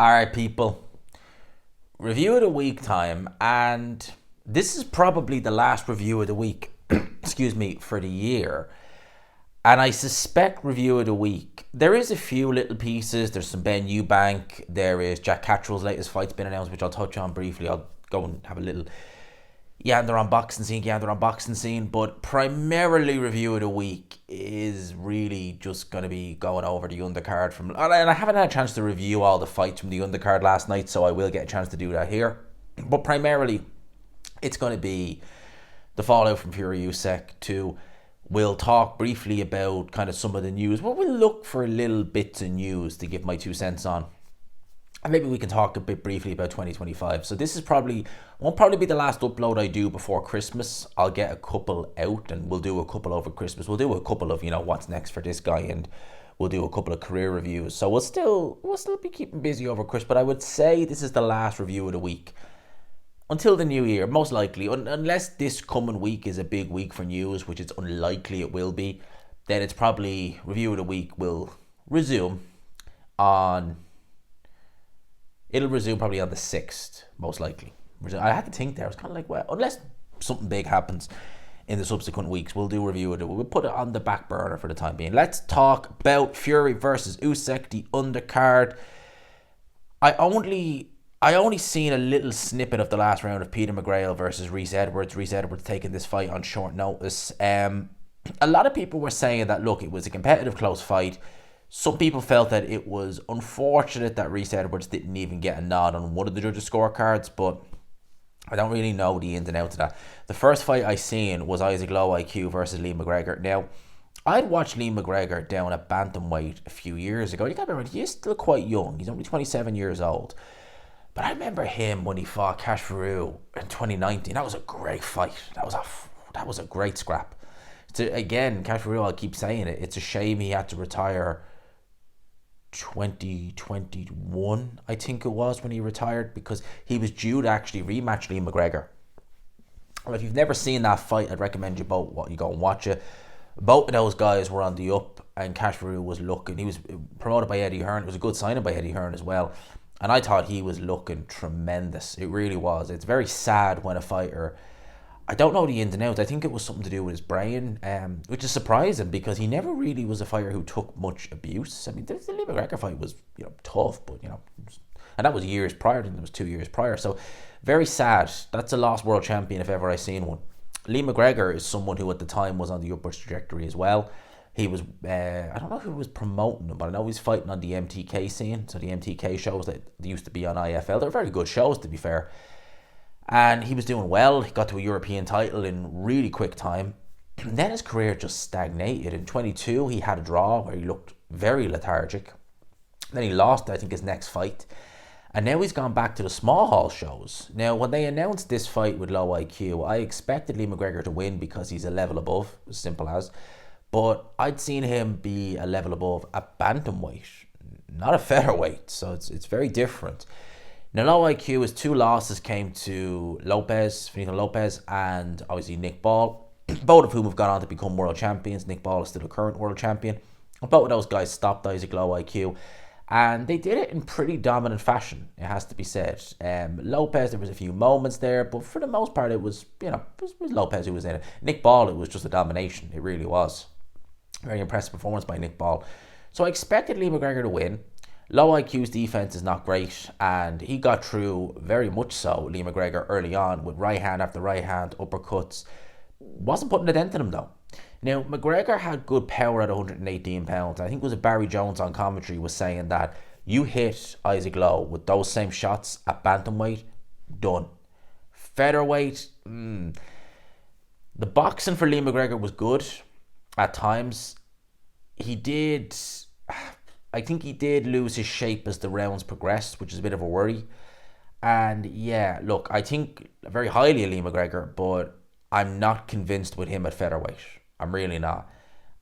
Alright, people. Review of the week time, and this is probably the last review of the week, excuse me, for the year. And I suspect review of the week. There is a few little pieces. There's some Ben Eubank. There is Jack Catterall's latest fight's been announced, which I'll touch on briefly. I'll go and have a little yander unboxing scene. But primarily review of the week is really just going to be going over the undercard from. And I haven't had a chance to review all the fights from the undercard last night, so I will get a chance to do that here. But primarily, it's going to be the fallout from Fury Usyk to. We'll talk briefly about kind of some of the news. Well, we'll look for little bits of news to give my 2 cents on. And maybe we can talk a bit briefly about 2025. So this is won't probably be the last upload I do before Christmas. I'll get a couple out and we'll do a couple over Christmas. We'll do a couple of, what's next for this guy, and we'll do a couple of career reviews. So we'll still be keeping busy over Christmas, but I would say this is the last review of the week. Until the new year, most likely, unless this coming week is a big week for news, which it's unlikely it will be, then it's probably review of the week will resume it'll resume probably on the 6th, most likely. I had to think there. I was kind of like, well, unless something big happens in the subsequent weeks, we'll do a review of it. We'll put it on the back burner for the time being. Let's talk about Fury versus Usyk, the undercard. I only seen a little snippet of the last round of Peter McGregor versus Rhys Edwards. Rhys Edwards taking this fight on short notice. A lot of people were saying that, look, it was a competitive, close fight. Some people felt that it was unfortunate that Rhys Edwards didn't even get a nod on one of the judges' scorecards, but I don't really know the ins and outs of that. The first fight I seen was Isaac Low IQ versus Lee McGregor. Now, I'd watched Lee McGregor down at bantamweight a few years ago. You got to remember, he's still quite young. He's only 27 years old. But I remember him when he fought Cash Farouk in 2019. That was a great fight. That was a great scrap. Again, Cash Farouk, I'll keep saying it. It's a shame he had to retire 2021, I think it was, when he retired, because he was due to actually rematch Lee McGregor. Well, if you've never seen that fight, I'd recommend you go and watch it. Both of those guys were on the up, and Cash Farouk was looking. He was promoted by Eddie Hearn. It was a good signing by Eddie Hearn as well. And I thought he was looking tremendous. It really was. It's very sad when a fighter, I don't know the ins and outs. I think it was something to do with his brain, which is surprising because he never really was a fighter who took much abuse. I mean, the Lee McGregor fight was, tough, but, and that was years prior. I think it was 2 years prior. So very sad. That's a lost world champion if ever I seen one. Lee McGregor is someone who at the time was on the upwards trajectory as well. He was, I don't know who was promoting him, but I know he's fighting on the MTK scene. So the MTK shows that they used to be on IFL. They're very good shows, to be fair. And he was doing well. He got to a European title in really quick time. And then his career just stagnated. In 22, he had a draw where he looked very lethargic. Then he lost, I think, his next fight. And now he's gone back to the small hall shows. Now, when they announced this fight with Low IQ, I expected Lee McGregor to win because he's a level above, as simple as. But I'd seen him be a level above at bantamweight, not a featherweight, so it's very different. Now, Low IQ, his 2 losses came to Finito Lopez, and obviously Nick Ball, both of whom have gone on to become world champions. Nick Ball is still a current world champion. And both of those guys stopped Isaac Low IQ, and they did it in pretty dominant fashion, it has to be said. Lopez, there was a few moments there, but for the most part, it was Lopez who was in it. Nick Ball, it was just a domination, it really was. Very impressive performance by Nick Ball. So I expected Lee McGregor to win. Low IQ's defense is not great, and he got through very much so, Lee McGregor, early on with right hand after right hand, uppercuts. Wasn't putting a dent in him though. Now, McGregor had good power at 118 pounds. I think it was Barry Jones on commentary was saying that you hit Isaac Low with those same shots at bantamweight, done. Featherweight, the boxing for Lee McGregor was good. At times, I think he did lose his shape as the rounds progressed, which is a bit of a worry. And yeah, look, I think very highly of Lee McGregor, but I'm not convinced with him at featherweight. I'm really not.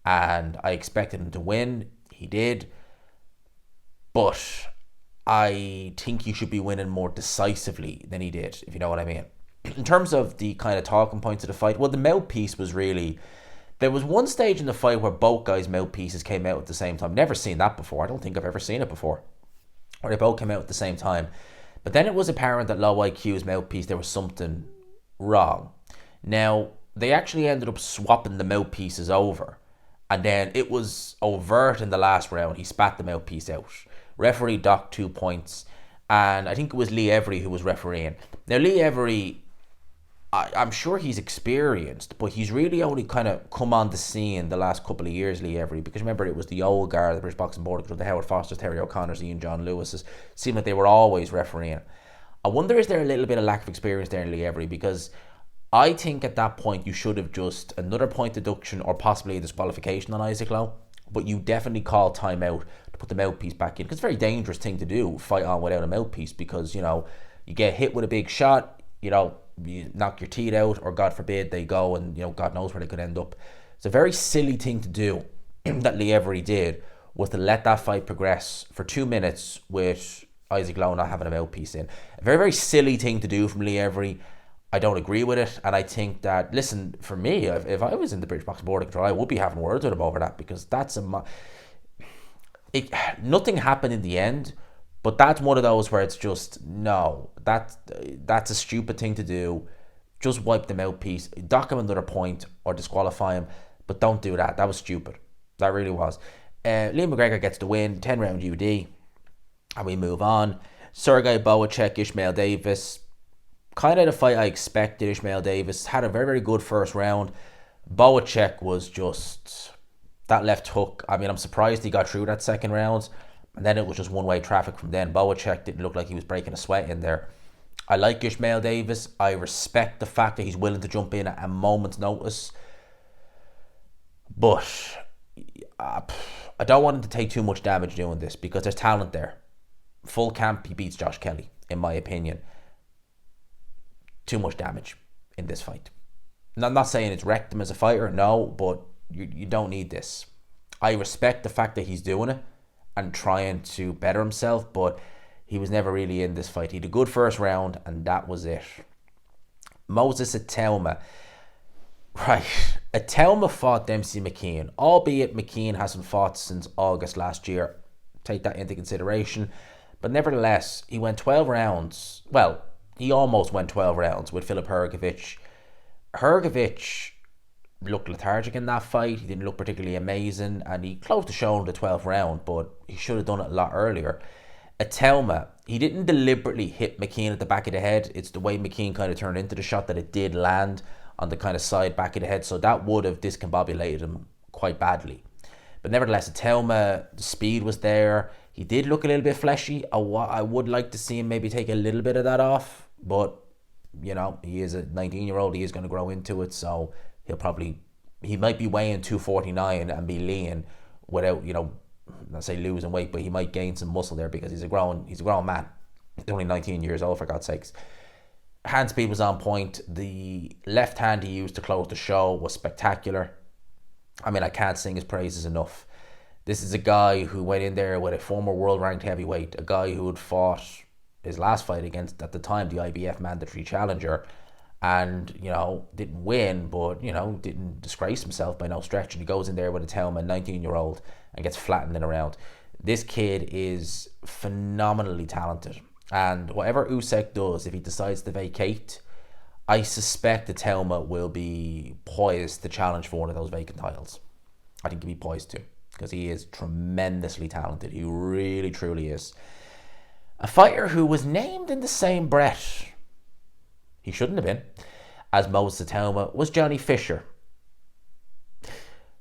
And I expected him to win. He did. But I think he should be winning more decisively than he did, if you know what I mean. In terms of the kind of talking points of the fight, well, the mouthpiece was really... There was one stage in the fight where both guys' mouthpieces came out at the same time. Never seen that before. I don't think I've ever seen it before. or they both came out at the same time. But then it was apparent that Low IQ's mouthpiece, there was something wrong. Now, they actually ended up swapping the mouthpieces over. And then it was overt in the last round. He spat the mouthpiece out. Referee docked 2 points. And I think it was Lee Every who was refereeing. Now, Lee Every, I'm sure he's experienced, but he's really only kind of come on the scene the last couple of years, Lee Every, because remember it was the old guard, the British Boxing Board, the Howard Fosters, Terry O'Connors, Ian John Lewis's. It seemed like they were always refereeing. I wonder, is there a little bit of lack of experience there in Lee Every? Because I think at that point you should have just another point deduction or possibly a disqualification on Isaac Lowe, but you definitely call time out to put the mouthpiece back in, because it's a very dangerous thing to do, fight on without a mouthpiece, because, you know, you get hit with a big shot, you know, you knock your teeth out, or God forbid they go and, you know, God knows where they could end up. It's a very silly thing to do that Lee Every did, was to let that fight progress for 2 minutes with Isaac Lowe not having a mouthpiece in. A very, very silly thing to do from Lee Every. I don't agree with it, and I think that, listen, for me, if I was in the British Boxing Board of Control, I would be having words with him over that, because that's nothing happened in the end, but that's one of those where it's just, no, that's a stupid thing to do. Just wipe the mouthpiece, dock him another point, or disqualify him, but don't do that. That was stupid. That really was. Liam McGregor gets the win, 10-round UD, and we move on. Sergey Boesel, Ishmael Davis. Kind of the fight I expected. Ishmael Davis had a very, very good first round. Boesel was just that left hook. I mean, I'm surprised he got through that second round. And then it was just one-way traffic from then. Boesel didn't look like he was breaking a sweat in there. I like Ishmael Davis. I respect the fact that he's willing to jump in at a moment's notice. But I don't want him to take too much damage doing this, because there's talent there. Full camp, he beats Josh Kelly, in my opinion. Too much damage in this fight. And I'm not saying it's wrecked him as a fighter, no, but you don't need this. I respect the fact that he's doing it and trying to better himself, but he was never really in this fight. He had a good first round, and that was it. Moses Itauma. Right. Itauma fought Dempsey McKean, albeit McKean hasn't fought since August last year. Take that into consideration. But nevertheless, he went 12 rounds. Well, he almost went 12 rounds with Filip Hrgovic. Hrgovic looked lethargic in that fight. He didn't look particularly amazing, and he closed the show in the 12th round, but he should have done it a lot earlier. Itauma, he didn't deliberately hit McKean at the back of the head. It's the way McKean kind of turned into the shot that it did land on the kind of side back of the head, so that would have discombobulated him quite badly. But nevertheless, Itauma, the speed was there. He did look a little bit fleshy. I would like to see him maybe take a little bit of that off, but, you know, he is a 19-year-old. He is going to grow into it, so he might be weighing 249 and be lean without, you know, not say losing weight, but he might gain some muscle there, because he's a grown man. He's only 19 years old, for God's sakes. Hand speed was on point. The left hand he used to close the show was spectacular. I mean, I can't sing his praises enough. This is a guy who went in there with a former world ranked heavyweight, a guy who had fought his last fight against, at the time, the IBF mandatory challenger, and, you know, didn't win, but, you know, didn't disgrace himself by no stretch. And he goes in there with a Itauma, 19-year-old, and gets flattened in a round. This kid is phenomenally talented, and whatever Usyk does, if he decides to vacate, I suspect the Itauma will be poised to challenge for one of those vacant titles. I think he'll be poised to, because he is tremendously talented. He really, truly is. A fighter who was named in the same breath, he shouldn't have been, as Moses Itauma, was Johnny Fisher.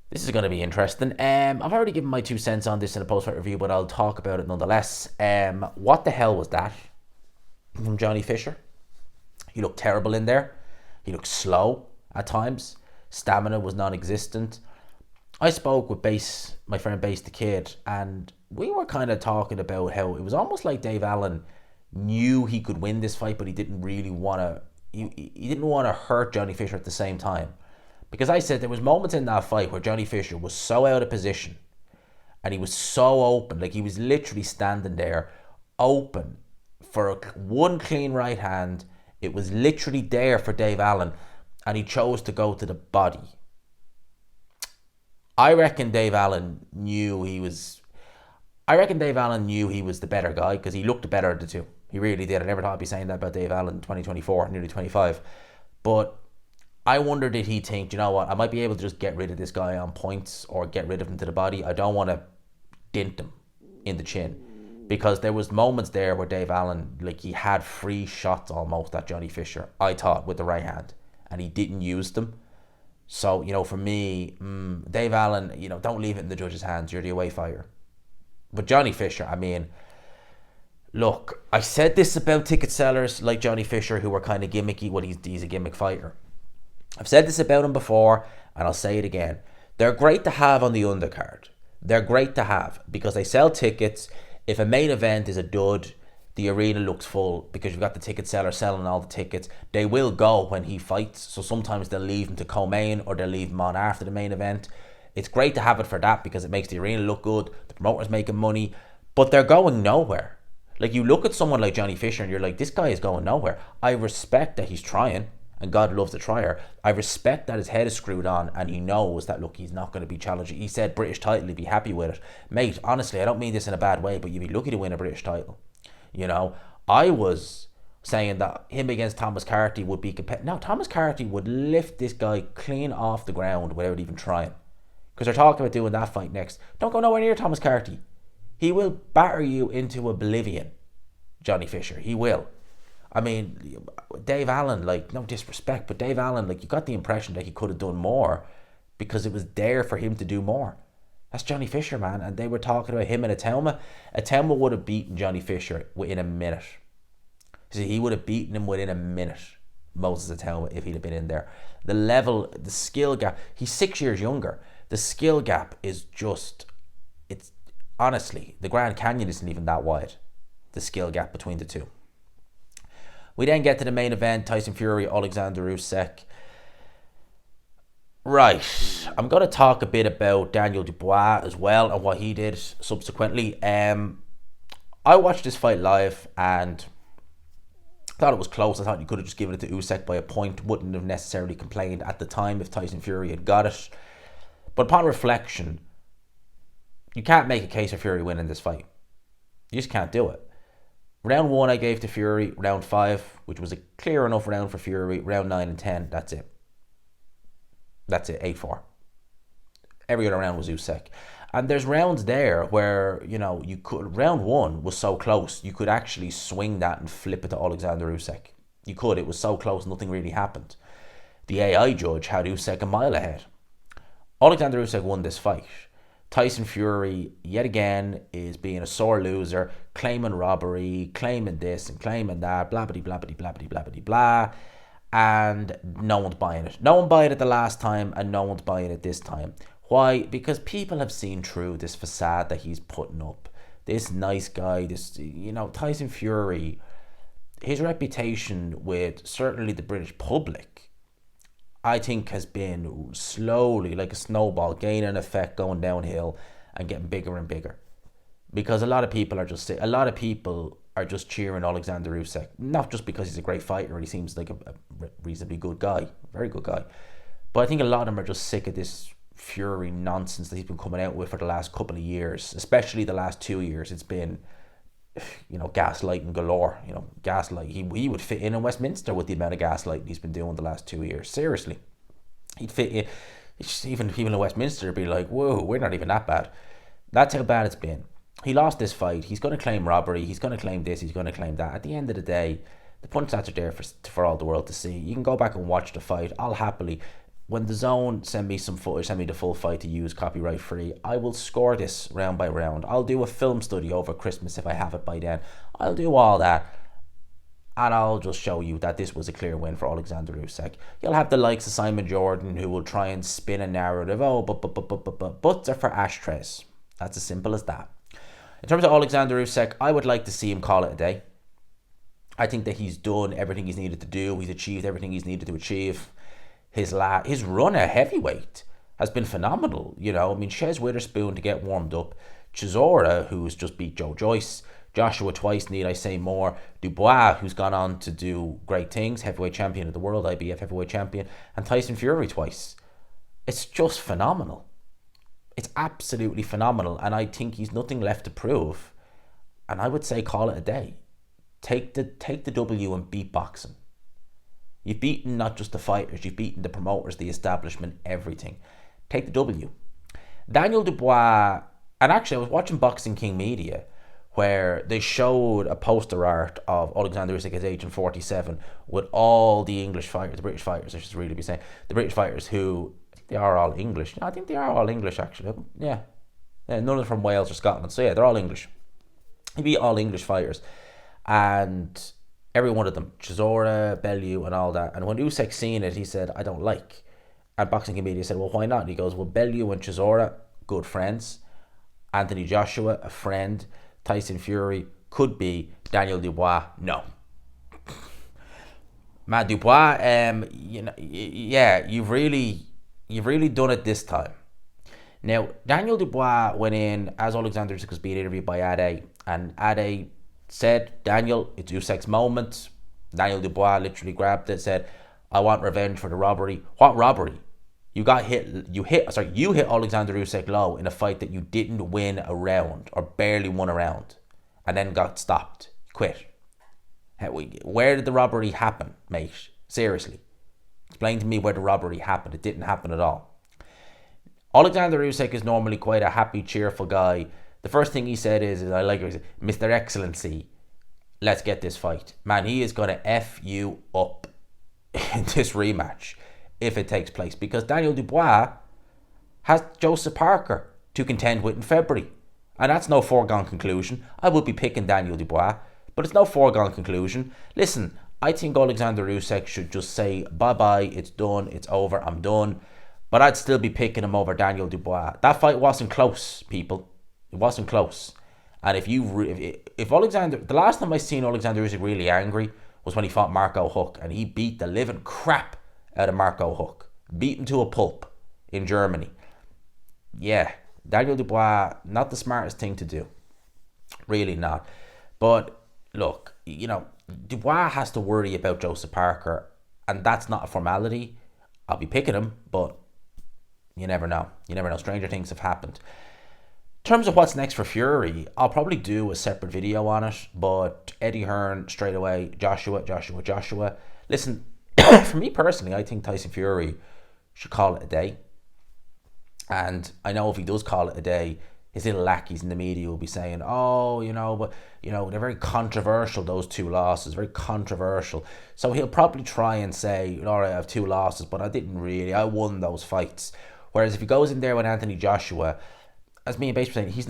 This is going to be interesting. I've already given my 2 cents on this in a post-fight review, but I'll talk about it nonetheless. What the hell was that from Johnny Fisher? He looked terrible in there. He looked slow at times. Stamina was non-existent. I spoke with my friend Base the Kid, and we were kind of talking about how it was almost like Dave Allen knew he could win this fight, but he didn't really want to. He didn't want to hurt Johnny Fisher at the same time. Because I said there was moments in that fight where Johnny Fisher was so out of position and he was so open, like he was literally standing there open for one clean right hand. It was literally there for Dave Allen, and he chose to go to the body. I reckon Dave Allen knew he was... I reckon Dave Allen knew he was the better guy because he looked the better of the two. He really did. I never thought I'd be saying that about Dave Allen in 2024, nearly 25. But I wonder, did he think, you know what, I might be able to just get rid of this guy on points or get rid of him to the body. I don't want to dint him in the chin. Because there was moments there where Dave Allen, like, he had free shots almost at Johnny Fisher, I thought, with the right hand. And he didn't use them. So, for me, Dave Allen, don't leave it in the judge's hands. You're the away fighter. But Johnny Fisher, I mean, look, I said this about ticket sellers like Johnny Fisher who are kind of gimmicky. Well, he's a gimmick fighter. I've said this about him before, and I'll say it again. They're great to have on the undercard. They're great to have because they sell tickets. If a main event is a dud, the arena looks full because you've got the ticket seller selling all the tickets. They will go when he fights, so sometimes they'll leave him to co-main or they'll leave him on after the main event. It's great to have it for that because it makes the arena look good. The promoter's making money, but they're going nowhere. Like, you look at someone like Johnny Fisher and you're like, this guy is going nowhere. I respect that he's trying, and God loves a trier. I respect that his head is screwed on and he knows that, look, he's not going to be challenging. He said British title, he'd be happy with it. Mate, honestly, I don't mean this in a bad way, but you'd be lucky to win a British title. I was saying that him against Thomas Carty would be competitive. No, Thomas Carty would lift this guy clean off the ground without even trying. Because they're talking about doing that fight next. Don't go nowhere near Thomas Carty. He will batter you into oblivion, Johnny Fisher. He will. I mean, Dave Allen, like, no disrespect, but Dave Allen, like, you got the impression that he could have done more because it was there for him to do more. That's Johnny Fisher, man. And they were talking about him and Itauma. Itauma would have beaten Johnny Fisher within a minute. See, he would have beaten him within a minute, Moses Itauma, if he'd have been in there. The level, the skill gap, he's 6 years younger. The skill gap is just, it's honestly, the Grand Canyon isn't even that wide, the skill gap between the two. We then get to the main event, Tyson Fury, Oleksandr Usyk. Right, I'm going to talk a bit about Daniel Dubois as well and what he did subsequently. I watched this fight live and thought it was close. I thought you could have just given it to Usyk by a point. Wouldn't have necessarily complained at the time if Tyson Fury had got it. But upon reflection, you can't make a case for Fury winning this fight. You just can't do it. Round 1 I gave to Fury. Round 5, which was a clear enough round for Fury. Round 9 and 10, that's it. That's it, 8-4. Every other round was Usyk. And there's rounds there where, you could, round 1 was so close, you could actually swing that and flip it to Oleksandr Usyk. You could, it was so close, nothing really happened. The AI judge had Usyk a mile ahead. Oleksandr Usyk won this fight. Tyson Fury, yet again, is being a sore loser, claiming robbery, claiming this and claiming that, blah, blah, blah, blah, blah, blah, blah, blah, blah. And no one's buying it. No one bought it the last time, and no one's buying it this time. Why? Because people have seen through this facade that he's putting up. This nice guy, Tyson Fury, his reputation with certainly the British public, I think, has been slowly, like a snowball, gaining effect, going downhill and getting bigger and bigger. Because a lot of people are just cheering Oleksandr Usyk, not just because he's a great fighter, he seems like a reasonably good guy, very good guy, but I think a lot of them are just sick of this Fury nonsense that he's been coming out with for the last couple of years, especially the last 2 years. It's been, gaslighting galore. Gaslight. He would fit in Westminster with the amount of gaslighting he's been doing the last 2 years. Seriously, he'd fit in. Even in Westminster, would be like, whoa, we're not even that bad. That's how bad it's been. He lost this fight. He's going to claim robbery. He's going to claim this. He's going to claim that. At the end of the day, the punch stats are there for all the world to see. You can go back and watch the fight. I'll happily, when the Zone send me some footage, send me the full fight to use copyright free, I will score this round by round. I'll do a film study over Christmas if I have it by then. I'll do all that. And I'll just show you that this was a clear win for Oleksandr Usyk. You'll have the likes of Simon Jordan who will try and spin a narrative. Oh, butts are for ashtrays. That's as simple as that. In terms of Oleksandr Usyk, I would like to see him call it a day. I think that he's done everything he's needed to do. He's achieved everything he's needed to achieve. His run at heavyweight has been phenomenal. Chez Witherspoon to get warmed up. Chisora, who's just beat Joe Joyce. Joshua twice, need I say more. Dubois, who's gone on to do great things. Heavyweight champion of the world, IBF heavyweight champion. And Tyson Fury twice. It's just phenomenal. It's absolutely phenomenal, and I think he's nothing left to prove. And I would say call it a day. Take the W and beat boxing. You've beaten not just the fighters, you've beaten the promoters, the establishment, everything. Take the W. Daniel Dubois, and actually I was watching Boxing King Media where they showed a poster art of Oleksandr Usyk at age 47 with all the English fighters, the British fighters, I should really be saying, the British fighters who, they are all English. I think they are all English actually. Yeah, none of them from Wales or Scotland. So yeah, they're all English. He beat all English fighters. And every one of them, Chisora, Bellew and all that. And when Usyk seen it, he said, I don't like. And Boxing King Media said, well, why not? And he goes, well, Bellew and Chisora, good friends. Anthony Joshua, a friend. Tyson Fury, could be. Daniel Dubois, no. Man, Dubois, you've really done it this time. Now, Daniel Dubois went in as Oleksandr Usyk was being interviewed by Ade, and Ade said, Daniel, it's Usyk's moment. Daniel Dubois literally grabbed it, said, I want revenge for the robbery. What robbery? You hit Oleksandr Usyk low in a fight that you didn't win a round, or barely won a round, and then got stopped. Quit. Where did the robbery happen, mate? Seriously. Explain to me where the robbery happened. It didn't happen at all. Oleksandr Usyk is normally quite a happy, cheerful guy. The first thing he said is I like it, Mr. Excellency, let's get this fight. Man, he is going to F you up in this rematch if it takes place, because Daniel Dubois has Joseph Parker to contend with in February. And that's no foregone conclusion. I would be picking Daniel Dubois, but it's no foregone conclusion. Listen, I think Oleksandr Usyk should just say, bye-bye, it's done, it's over, I'm done. But I'd still be picking him over Daniel Dubois. That fight wasn't close, people. It wasn't close. And if Oleksandr, the last time I seen Oleksandr Usyk really angry was when he fought Marco Huck, and he beat the living crap out of Marco Huck. Beat him to a pulp in Germany. Yeah, Daniel Dubois, not the smartest thing to do. Really not. But look, Dubois has to worry about Joseph Parker, and that's not a formality. I'll be picking him, but you never know. You never know. Stranger things have happened. In terms of what's next for Fury, I'll probably do a separate video on it, but Eddie Hearn straight away, Joshua. Listen, for me personally, I think Tyson Fury should call it a day. And I know if he does call it a day, his little lackeys in the media will be saying, they're very controversial, those two losses, very controversial. So he'll probably try and say, all right, I have two losses, but I won those fights. Whereas if he goes in there with Anthony Joshua, as me and Base were saying, he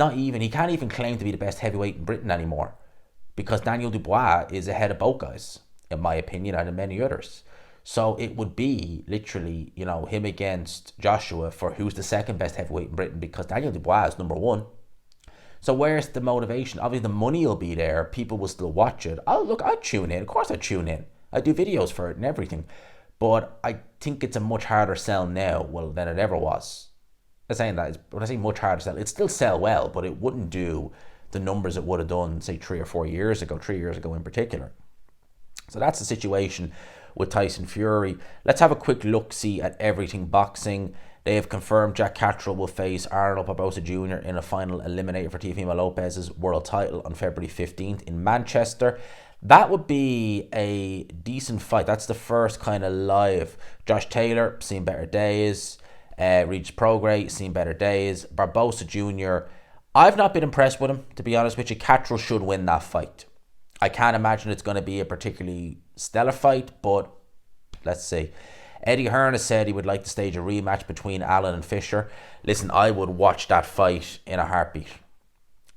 can't even claim to be the best heavyweight in Britain anymore, because Daniel Dubois is ahead of both guys, in my opinion, and in many others. So it would be literally, him against Joshua for who's the second best heavyweight in Britain, because Daniel Dubois is number one. So where's the motivation? Obviously the money will be there. People will still watch it. I'd tune in. Of course I'd tune in. I do videos for it and everything. But I think it's a much harder sell now, than it ever was. I'm saying that, when I say much harder sell, it'd still sell well, but it wouldn't do the numbers it would have done, say 3 or 4 years ago, 3 years ago in particular. So that's the situation with Tyson Fury. Let's have a quick look-see at everything boxing. They have confirmed Jack Catterall will face Arnold Barbosa Jr. in a final eliminator for Teofimo Lopez's world title on February 15th in Manchester. That would be a decent fight. That's the first kind of live. Josh Taylor, seen better days. Regis Prograis, seen better days. Barbosa Jr., I've not been impressed with him, to be honest with you. Catterall should win that fight. I can't imagine it's going to be a particularly stellar fight, but let's see. Eddie Hearn has said he would like to stage a rematch between Allen and Fisher. Listen, I would watch that fight in a heartbeat.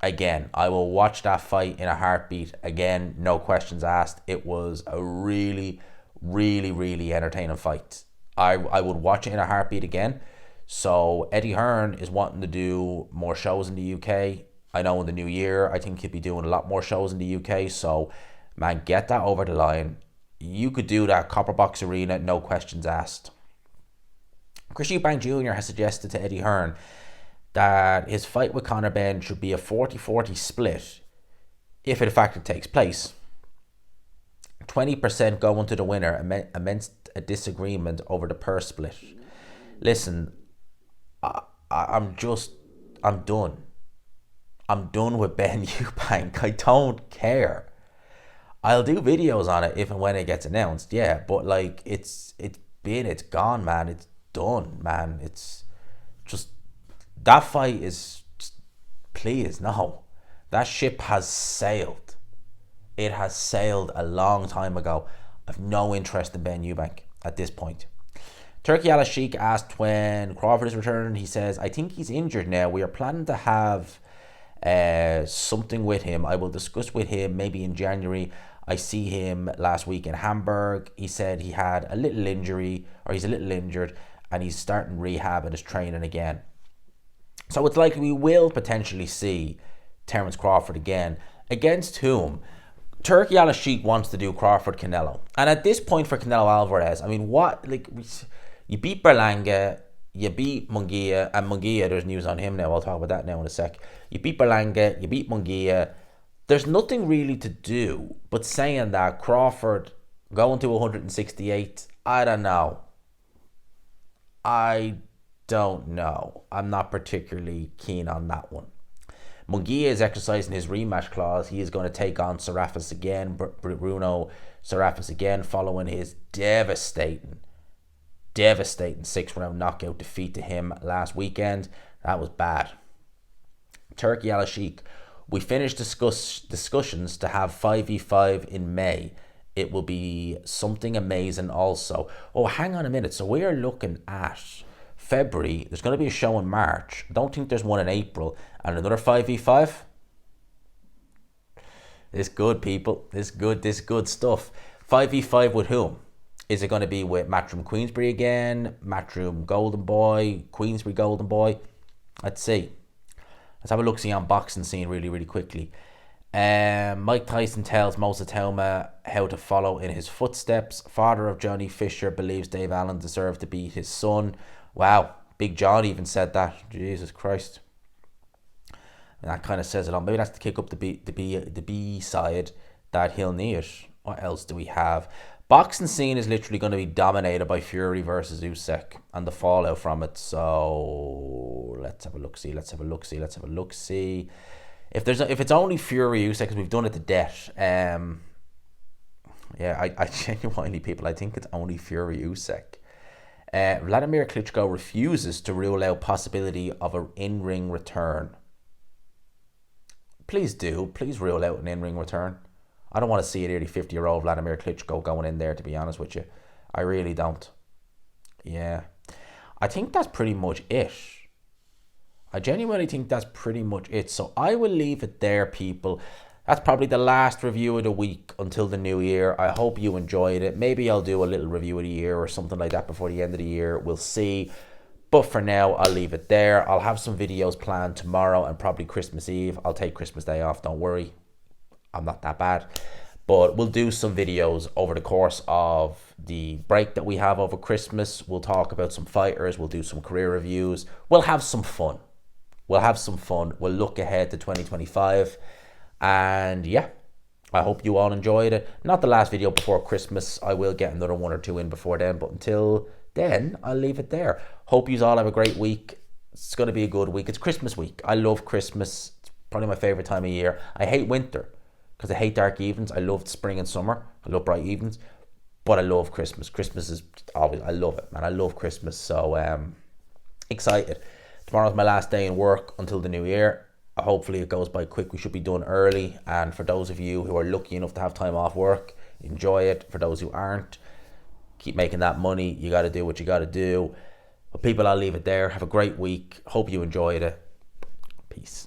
Again, I will watch that fight in a heartbeat. Again, no questions asked. It was a really, really, really entertaining fight. I would watch it in a heartbeat again. So Eddie Hearn is wanting to do more shows in the UK. I know in the new year, I think he'll be doing a lot more shows in the UK. So, man, get that over the line. You could do that Copper Box Arena, no questions asked. Chris Eubank Jr. has suggested to Eddie Hearn that his fight with Conor Benn should be a 40-40 split if in fact it takes place. 20% going to the winner amidst a disagreement over the purse split. Listen, I'm just I'm done. I'm done with Ben Eubank. I don't care. I'll do videos on it if and when it gets announced, yeah. But like it's gone, man. It's done, man. It's just that fight is just, please no. That ship has sailed. It has sailed a long time ago. I've no interest in Ben Eubank at this point. Turkey Al Sheikh asked when Crawford is returning. He says, I think he's injured now. We are planning to have something with him. I will discuss with him maybe in January. I see him last week in Hamburg. He said he had a little injury, or he's a little injured, and he's starting rehab and is training again. So it's likely we will potentially see Terence Crawford again. Against whom? Turkey Al Sheikh wants to do Crawford Canelo. And at this point for Canelo Alvarez, I mean, what? Like, you beat Berlanga, you beat Munguia, and Munguia, there's news on him now. I'll talk about that now in a sec. You beat Berlanga, you beat Munguia. There's nothing really to do, but saying that Crawford going to 168, I don't know. I'm not particularly keen on that one. Munguia is exercising his rematch clause. He is going to take on Serafis again, Bruno Serafis again, following his devastating 6-round knockout defeat to him last weekend. That was bad. Turkey Al Sheikh, we finished discussions to have 5v5 in May. It will be something amazing also. Oh, hang on a minute. So we are looking at February. There's going to be a show in March. I don't think there's one in April. And another 5v5. This good, people. This good stuff. 5v5 with whom? Is it going to be with Matchroom Queensbury again? Matchroom Golden Boy? Queensbury Golden Boy? Let's see. Let's have a look-see on boxing scene really, really quickly. Mike Tyson tells Itauma how to follow in his footsteps. Father of Johnny Fisher believes Dave Allen deserved to beat his son. Wow, Big John even said that. Jesus Christ. And that kind of says it all. Maybe that's to kick up the B side that he'll need. What else do we have? Boxing scene is literally going to be dominated by Fury versus Usyk and the fallout from it. So let's have a look-see. If it's only Fury Usyk, because we've done it to death. I genuinely, people, I think it's only Fury Usyk. Vladimir Klitschko refuses to rule out possibility of an in-ring return. Please rule out an in-ring return. I don't want to see a nearly 50-year-old Vladimir Klitschko going in there, to be honest with you. I really don't. Yeah. I think that's pretty much it. I genuinely think that's pretty much it. So I will leave it there, people. That's probably the last review of the week until the new year. I hope you enjoyed it. Maybe I'll do a little review of the year or something like that before the end of the year. We'll see. But for now, I'll leave it there. I'll have some videos planned tomorrow and probably Christmas Eve. I'll take Christmas Day off, don't worry. I'm not that bad. But we'll do some videos over the course of the break that we have over Christmas. We'll talk about some fighters. We'll do some career reviews. We'll have some fun. We'll look ahead to 2025. And yeah, I hope you all enjoyed it. Not the last video before Christmas. I will get another one or two in before then. But until then, I'll leave it there. Hope you all have a great week. It's going to be a good week. It's Christmas week. I love Christmas. It's probably my favorite time of year. I hate winter because I hate dark evenings. I love spring and summer. I love bright evenings. But I love Christmas. Christmas is always, I love it, man. I love Christmas. So excited. Tomorrow's my last day in work until the new year. Hopefully it goes by quick. We should be done early. And for those of you who are lucky enough to have time off work, enjoy it. For those who aren't, keep making that money. You got to do what you got to do. But people, I'll leave it there. Have a great week. Hope you enjoyed it. Peace.